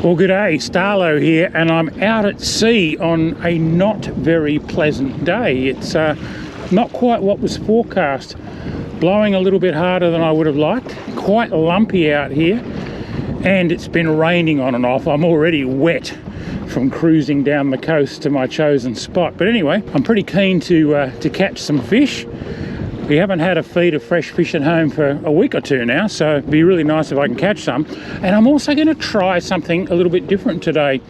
Well, g'day, Starlo here, and I'm out at sea on a not very pleasant day. It's not quite what was forecast. Blowing a little bit harder than I would have liked. Quite lumpy out here, and it's been raining on and off. I'm already wet from cruising down the coast to my chosen spot. But anyway, I'm pretty keen to catch some fish. We haven't had a feed of fresh fish at home for a week or two now, so it'd be really nice if I can catch some. And I'm also going to try something a little bit different today.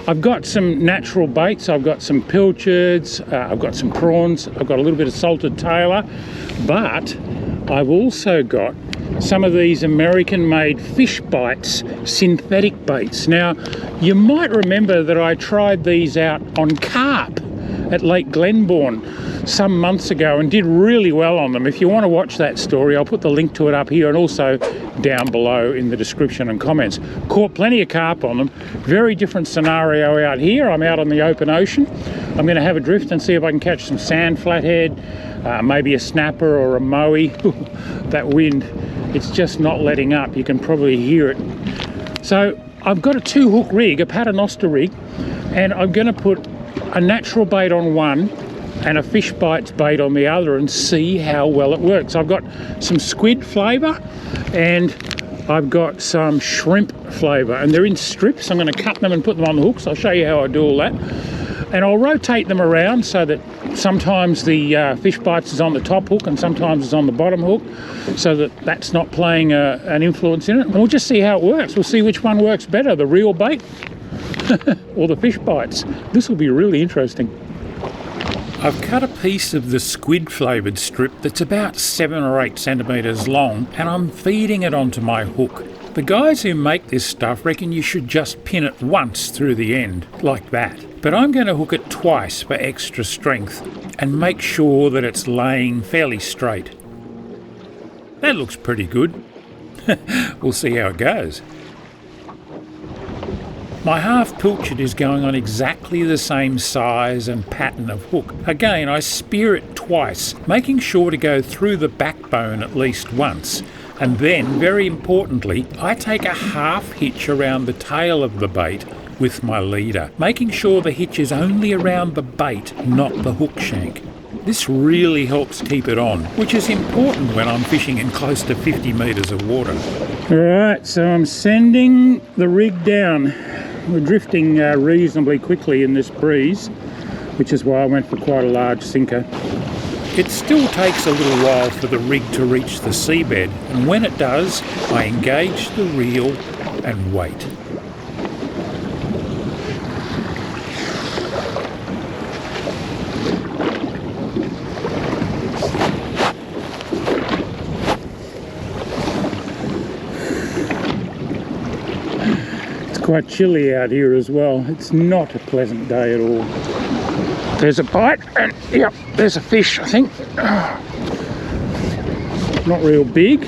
I've got some natural baits. I've got some pilchards, I've got some prawns, I've got a little bit of salted tailor, but I've also got some of these American-made Fishbites synthetic baits. Now, you might remember that I tried these out on carp at Lake Glenbourne some months ago and did really well on them. If you want to watch that story, I'll put the link to it up here and also down below in the description and comments. Caught plenty of carp on them. Very different scenario out here. I'm out on the open ocean. I'm going to have a drift and see if I can catch some sand flathead, maybe a snapper or a moe. That wind, it's just not letting up. You can probably hear it. So I've got a 2-hook rig, a paternoster rig, and I'm going to put a natural bait on one and a Fishbites bait on the other and see how well it works. I've got some squid flavour and I've got some shrimp flavour, and they're in strips. I'm going to cut them and put them on the hooks. I'll show you how I do all that. And I'll rotate them around so that sometimes the Fishbites is on the top hook and sometimes it's on the bottom hook, so that that's not playing an influence in it. And we'll just see how it works. We'll see which one works better, the real bait or the Fishbites. This will be really interesting. I've cut a piece of the squid flavoured strip that's about 7 or 8 centimetres long, and I'm feeding it onto my hook. The guys who make this stuff reckon you should just pin it once through the end, like that. But I'm going to hook it twice for extra strength and make sure that it's laying fairly straight. That looks pretty good. We'll see how it goes. My half pilchard is going on exactly the same size and pattern of hook. Again, I spear it twice, making sure to go through the backbone at least once. And then, very importantly, I take a half hitch around the tail of the bait with my leader, making sure the hitch is only around the bait, not the hook shank. This really helps keep it on, which is important when I'm fishing in close to 50 metres of water. Alright, so I'm sending the rig down. We're drifting reasonably quickly in this breeze, which is why I went for quite a large sinker. It still takes a little while for the rig to reach the seabed, and when it does, I engage the reel and wait. Quite chilly out here as well. It's not a pleasant day at all. There's a bite, and yep, there's a fish, I think. Not real big.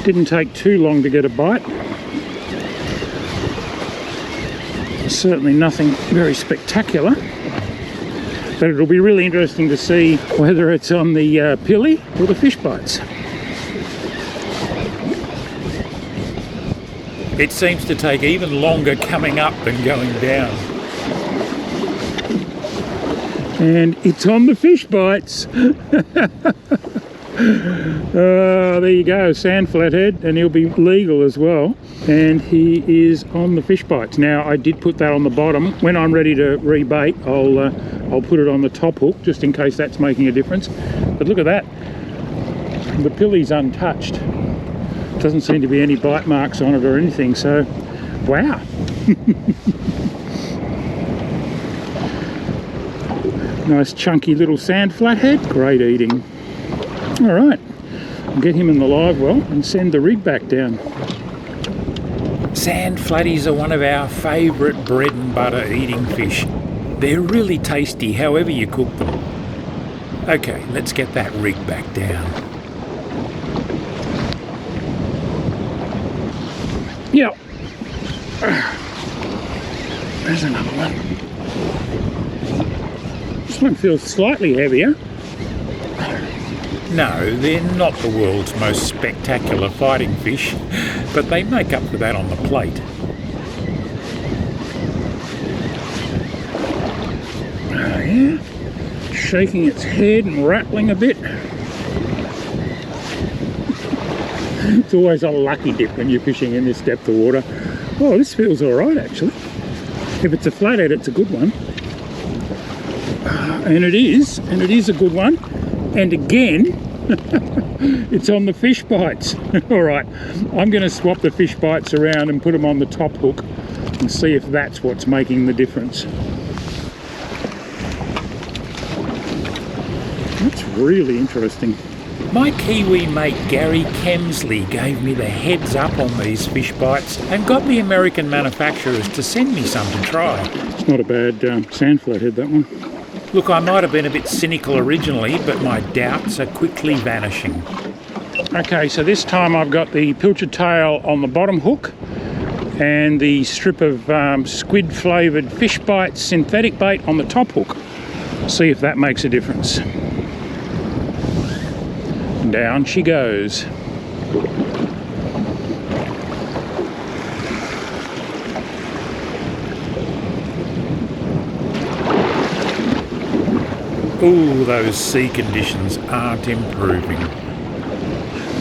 Didn't take too long to get a bite. Certainly nothing very spectacular, but it'll be really interesting to see whether it's on the pilly or the Fishbites. It seems to take even longer coming up than going down. And it's on the Fishbites. There you go, sand flathead, and he'll be legal as well. And he is on the Fishbites. Now, I did put that on the bottom. When I'm ready to rebait, I'll put it on the top hook, just in case that's making a difference. But look at that. The pilly's untouched. Doesn't seem to be any bite marks on it or anything, so wow. Nice chunky little sand flathead, great eating. All right, I'll get him in the live well and send the rig back down. Sand flatties are one of our favourite bread and butter eating fish. They're really tasty however you cook them. Okay, let's get that rig back down. Yep. There's another one. This one feels slightly heavier. No, they're not the world's most spectacular fighting fish, but they make up for that on the plate. Oh yeah, shaking its head and rattling a bit. It's always a lucky dip when you're fishing in this depth of water. Oh, this feels all right actually. If it's a flathead, it's a good one. And it is a good one. And again, it's on the Fishbites. All right, I'm going to swap the Fishbites around and put them on the top hook and see if that's what's making the difference. That's really interesting. My Kiwi mate Gary Kemsley gave me the heads up on these Fishbites and got the American manufacturers to send me some to try. It's not a bad sand flathead, that one. Look, I might have been a bit cynical originally, but my doubts are quickly vanishing. Okay, so this time I've got the pilchard tail on the bottom hook and the strip of squid flavoured Fishbites synthetic bait on the top hook. See if that makes a difference. Down she goes. Ooh, those sea conditions aren't improving.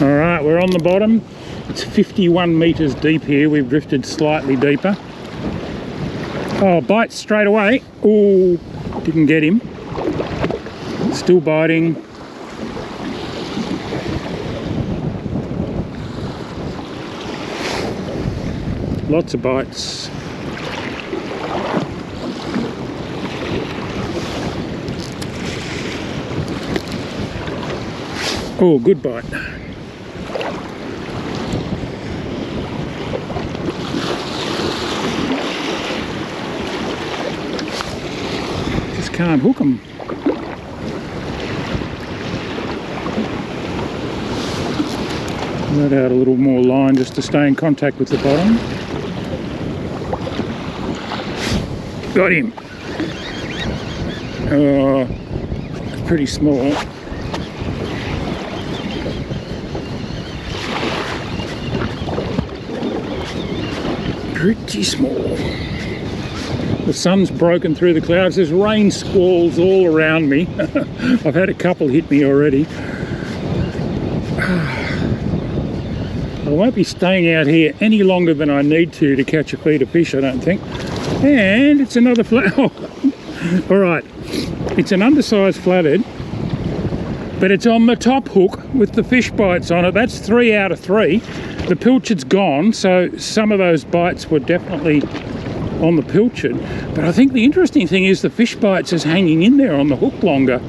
All right, we're on the bottom. It's 51 metres deep here. We've drifted slightly deeper. Oh, bites straight away. Ooh, didn't get him. Still biting. Lots of bites. Oh, good bite. Just can't hook them. Let out a little more line just to stay in contact with the bottom. Got him. Oh, pretty small. Pretty small. The sun's broken through the clouds. There's rain squalls all around me. I've had a couple hit me already. I won't be staying out here any longer than I need to catch a feed of fish, I don't think. And it's another flathead. Oh. All right, it's an undersized flathead, but it's on the top hook with the fish bites on it. That's 3 out of 3. The pilchard's gone, so some of those bites were definitely on the pilchard. But I think the interesting thing is the fish bites is hanging in there on the hook longer.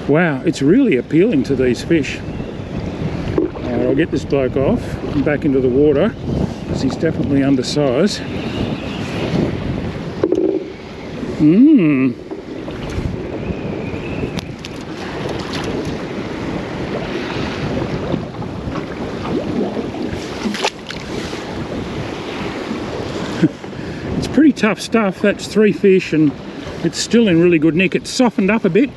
Wow, it's really appealing to these fish. All right, I'll get this bloke off and back into the water because he's definitely undersized. It's pretty tough stuff. That's 3 fish and it's still in really good nick. It's softened up a bit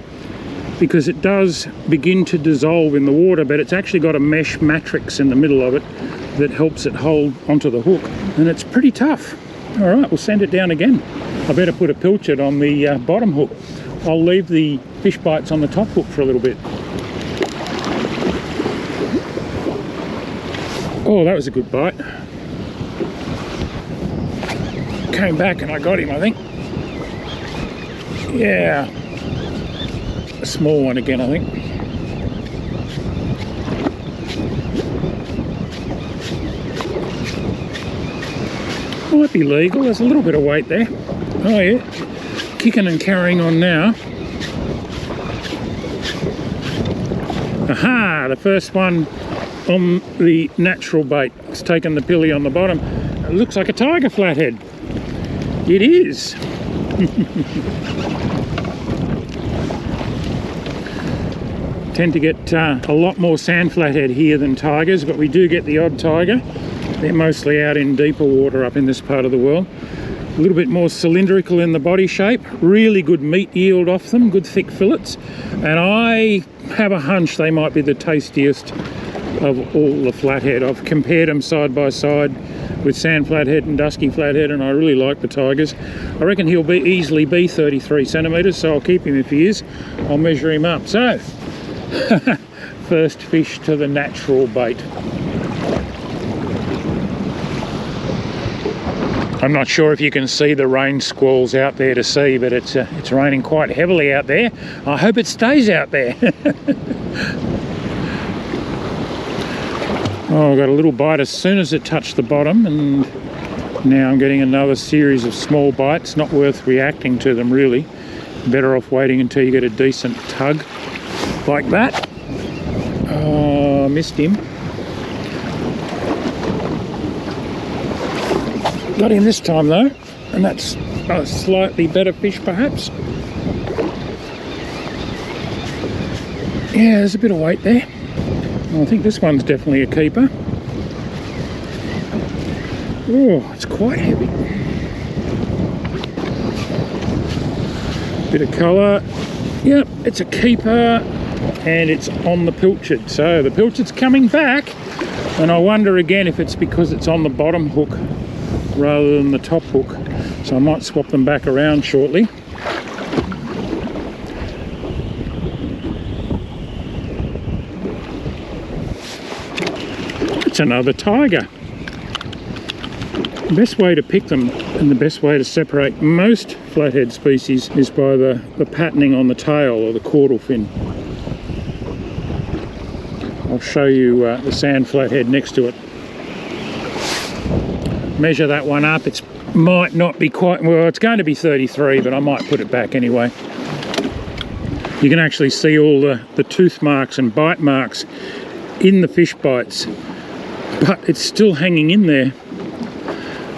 because it does begin to dissolve in the water, but it's actually got a mesh matrix in the middle of it that helps it hold onto the hook, and it's pretty tough. All right, we'll send it down again. I better put a pilchard on the bottom hook. I'll leave the fish bites on the top hook for a little bit. Oh, that was a good bite. Came back and I got him, I think. Yeah. A small one again, I think. Might be legal. There's a little bit of weight there. Oh yeah, kicking and carrying on now. Aha, the first one on the natural bait. It's taken the pilly on the bottom. It looks like a tiger flathead. It is. Tend to get a lot more sand flathead here than tigers, but we do get the odd tiger. They're mostly out in deeper water up in this part of the world. A little bit more cylindrical in the body shape, really good meat yield off them, good thick fillets, and I have a hunch they might be the tastiest of all the flathead. I've compared them side by side with sand flathead and dusky flathead, and I really like the tigers. I reckon he'll easily be 33 centimetres, so I'll keep him if he is. I'll measure him up. So, first fish to the natural bait. I'm not sure if you can see the rain squalls out there to see, but it's raining quite heavily out there. I hope it stays out there. Oh, I got a little bite as soon as it touched the bottom, and now I'm getting another series of small bites. Not worth reacting to them really. Better off waiting until you get a decent tug like that. Oh, I missed him. Got him this time though, and that's a slightly better fish perhaps. Yeah, there's a bit of weight there. I think this one's definitely a keeper. Oh, it's quite heavy. Bit of colour. Yep, it's a keeper, and it's on the pilchard. So the pilchard's coming back, and I wonder again if it's because it's on the bottom hook rather than the top hook. So I might swap them back around shortly. It's another tiger. The best way to pick them and the best way to separate most flathead species is by the patterning on the tail or the caudal fin. I'll show you the sand flathead next to it. Measure that one up. It might not be quite, well, it's going to be 33, but I might put it back anyway. You can actually see all the tooth marks and bite marks in the fish bites, but it's still hanging in there.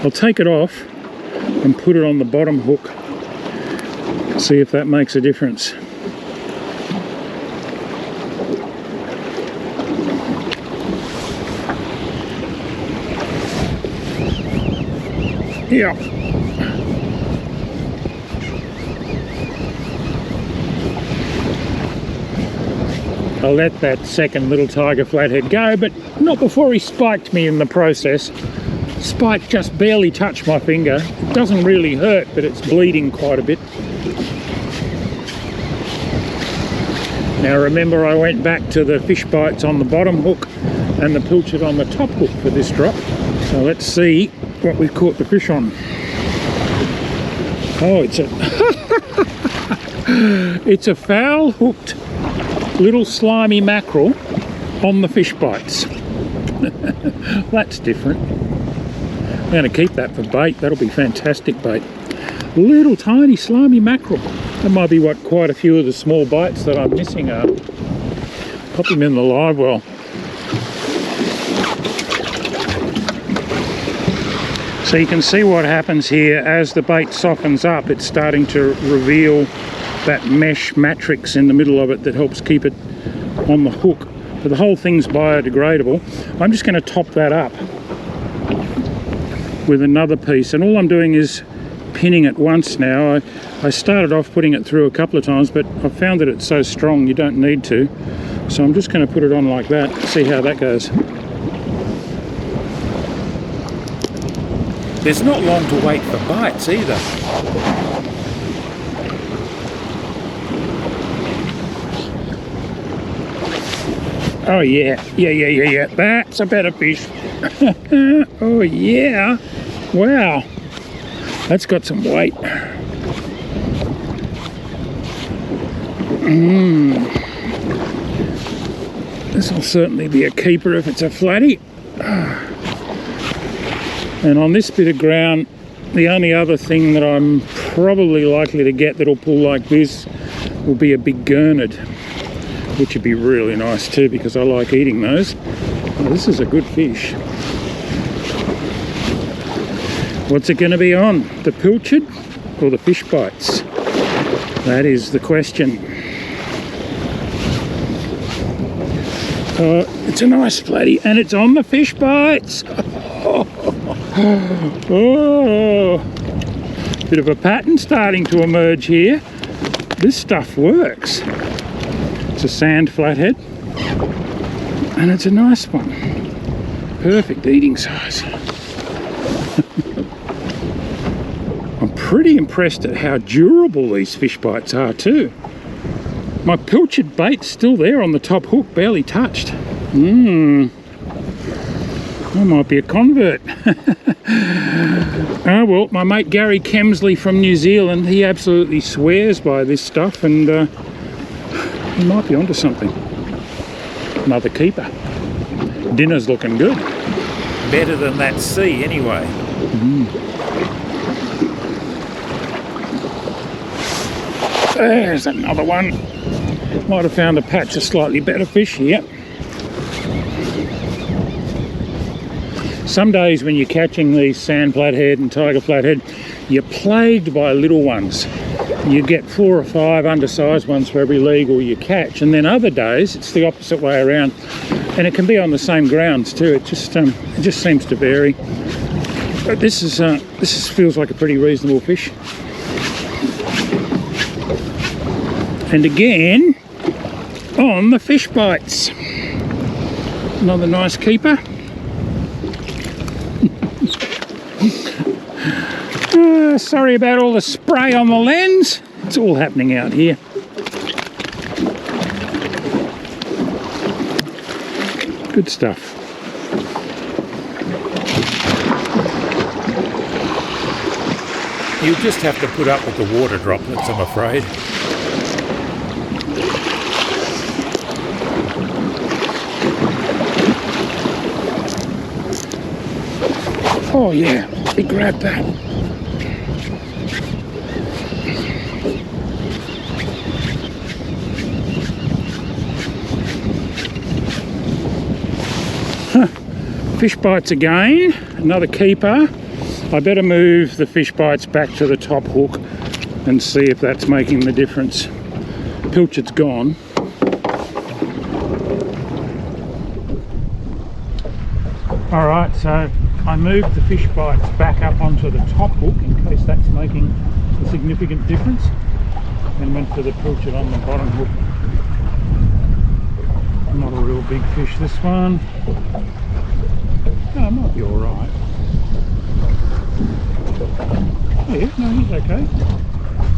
I'll take it off and put it on the bottom hook, see if that makes a difference. Yeah. I'll let that second little tiger flathead go, but not before he spiked me in the process. Spike just barely touched my finger. It doesn't really hurt, but it's bleeding quite a bit. Now remember, I went back to the fish bites on the bottom hook and the pilchard on the top hook for this drop. So let's see what we've caught the fish on. Oh, it's a foul hooked little slimy mackerel on the fish bites. That's different. I'm going to keep that for bait. That'll be fantastic bait. Little tiny slimy mackerel. That might be what quite a few of the small bites that I'm missing are. Pop him in the live well. So you can see what happens here as the bait softens up. It's starting to reveal that mesh matrix in the middle of it that helps keep it on the hook. But the whole thing's biodegradable. I'm just going to top that up with another piece, and all I'm doing is pinning it once now. I started off putting it through a couple of times, but I found that it's so strong you don't need to. So I'm just going to put it on like that, see how that goes. There's not long to wait for bites either. Oh yeah, yeah. That's a better fish. Oh yeah. Wow. That's got some weight. This will certainly be a keeper if it's a flatty. And on this bit of ground, the only other thing that I'm probably likely to get that'll pull like this will be a big gurnard, which would be really nice too because I like eating those. Oh, this is a good fish. What's it going to be on? The pilchard or the fish bites? That is the question. It's a nice flatty and it's on the fish bites. Oh. Bit of a pattern starting to emerge here. This stuff works. It's a sand flathead, and it's a nice one. Perfect eating size. I'm pretty impressed at how durable these fish bites are too. My pilchard bait's still there on the top hook, barely touched. I might be a convert. Oh well, my mate Gary Kemsley from New Zealand, he absolutely swears by this stuff, and he might be onto something. Another keeper. Dinner's looking good. Better than that sea anyway. There's another one. Might have found a patch of slightly better fish here. Some days when you're catching these sand flathead and tiger flathead, you're plagued by little ones. You get 4 or 5 undersized ones for every legal you catch, and then other days it's the opposite way around, and it can be on the same grounds too. It just seems to vary. But this feels like a pretty reasonable fish. And again, on the Fishbites. Another nice keeper. Sorry about all the spray on the lens. It's all happening out here. Good stuff. You just have to put up with the water droplets, I'm afraid. Oh yeah, he grabbed that. Fish bites again, another keeper. I better move the fish bites back to the top hook and see if that's making the difference. Pilchard's gone. Alright, so I moved the fish bites back up onto the top hook in case that's making a significant difference, and went for the pilchard on the bottom hook. Not a real big fish, this one. Oh, it might be alright. Oh yeah, no, he's okay.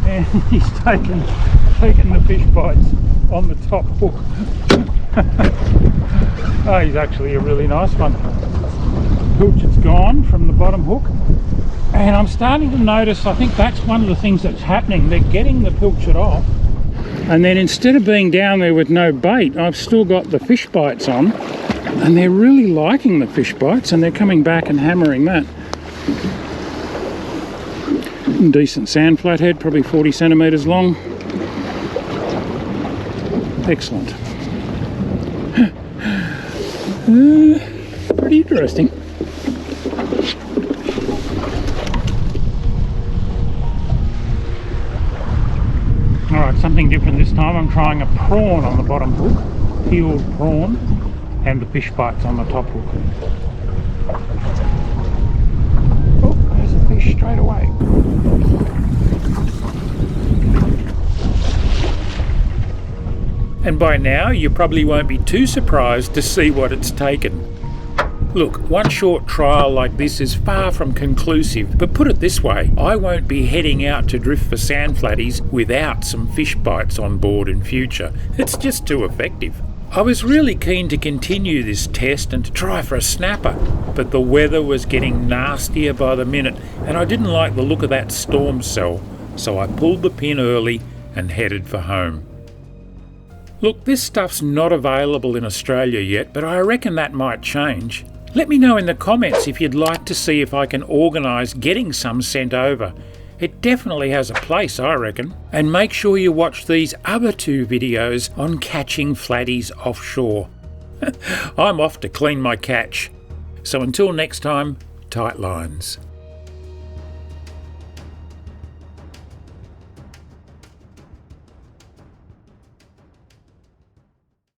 And he's taken the fish bites on the top hook. Oh, he's actually a really nice one. Pilchard's gone from the bottom hook, and I'm starting to notice, I think that's one of the things that's happening. They're getting the pilchard off, and then instead of being down there with no bait, I've still got the fish bites on, and they're really liking the fish bites, and they're coming back and hammering that. Decent sand flathead, probably 40 centimetres long. Excellent. Pretty interesting. Alright, something different this time. I'm trying a prawn on the bottom hook, peeled prawn, and the fish bites on the top hook. Oh, there's a fish straight away. And by now you probably won't be too surprised to see what it's taken. Look, one short trial like this is far from conclusive, but put it this way, I won't be heading out to drift for sand flatties without some fish bites on board in future. It's just too effective. I was really keen to continue this test and to try for a snapper, but the weather was getting nastier by the minute, and I didn't like the look of that storm cell, so I pulled the pin early and headed for home. Look, this stuff's not available in Australia yet, but I reckon that might change. Let me know in the comments if you'd like to see if I can organise getting some sent over. It definitely has a place, I reckon. And make sure you watch these other 2 videos on catching flatties offshore. I'm off to clean my catch. So until next time, tight lines.